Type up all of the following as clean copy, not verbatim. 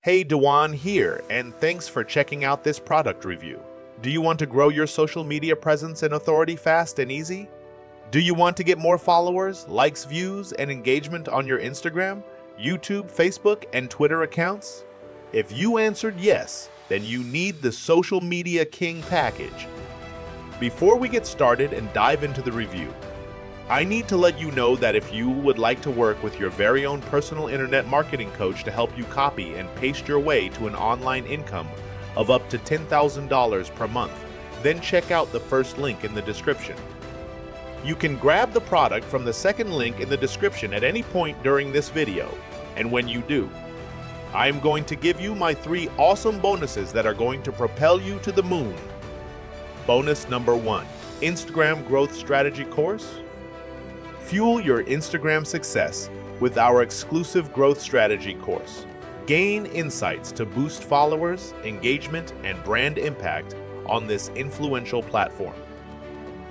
Hey, Dewan here, and thanks for checking out this product review. Do you want to grow your social media presence and authority fast and easy? Do you want to get more followers, likes, views, and engagement on your Instagram, YouTube, Facebook, and Twitter accounts? If you answered yes, then you need the Social Media King package. Before we get started and dive into the review, I need to let you know that if you would like to work with your very own personal internet marketing coach to help you copy and paste your way to an online income of up to $10,000 per month, then check out the first link in the description. You can grab the product from the second link in the description at any point during this video, and when you do, I am going to give you my 3 awesome bonuses that are going to propel you to the moon. Bonus number 1, Instagram Growth Strategy Course. Fuel your Instagram success with our exclusive growth strategy course. Gain insights to boost followers, engagement, and brand impact on this influential platform.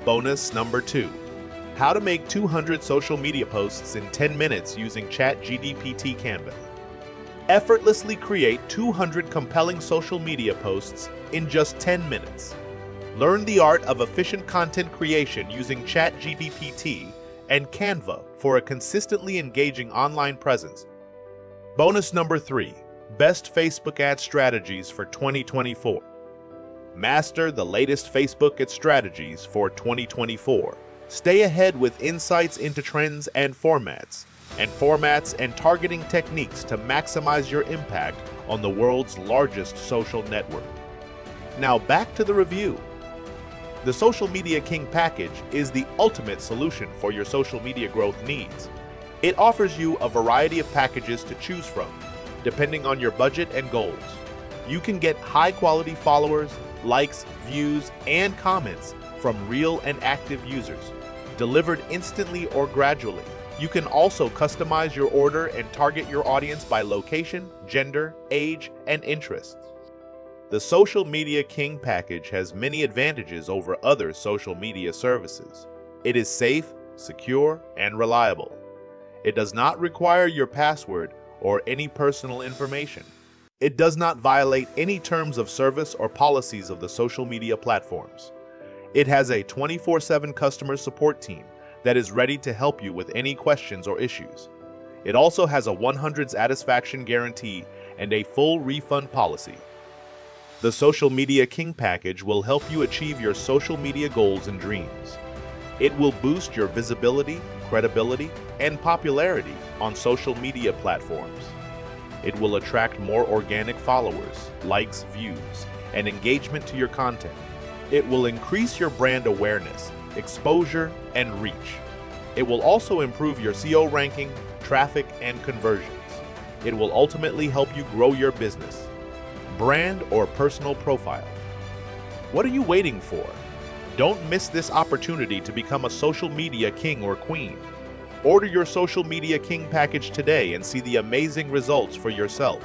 Bonus number 2, how to make 200 social media posts in 10 minutes using ChatGPT Canva. Effortlessly create 200 compelling social media posts in just 10 minutes. Learn the art of efficient content creation using ChatGPT and Canva for a consistently engaging online presence. Bonus number 3, best Facebook ad strategies for 2024. Master the latest Facebook ad strategies for 2024. Stay ahead with insights into trends and formats and targeting techniques to maximize your impact on the world's largest social network. Now back to the review. The Social Media King package is the ultimate solution for your social media growth needs. It offers you a variety of packages to choose from, depending on your budget and goals. You can get high-quality followers, likes, views, and comments from real and active users, delivered instantly or gradually. You can also customize your order and target your audience by location, gender, age, and interests. The Social Media King package has many advantages over other social media services. It is safe, secure, and reliable. It does not require your password or any personal information. It does not violate any terms of service or policies of the social media platforms. It has a 24/7 customer support team that is ready to help you with any questions or issues. It also has a 100 satisfaction guarantee and a full refund policy. The Social Media King package will help you achieve your social media goals and dreams. It will boost your visibility, credibility, and popularity on social media platforms. It will attract more organic followers, likes, views, and engagement to your content. It will increase your brand awareness, exposure, and reach. It will also improve your SEO ranking, traffic, and conversions. It will ultimately help you grow your business, brand, or personal profile. What are you waiting for? Don't miss this opportunity to become a social media king or queen. Order your Social Media King package today and see the amazing results for yourself.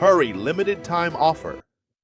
Hurry, limited time offer.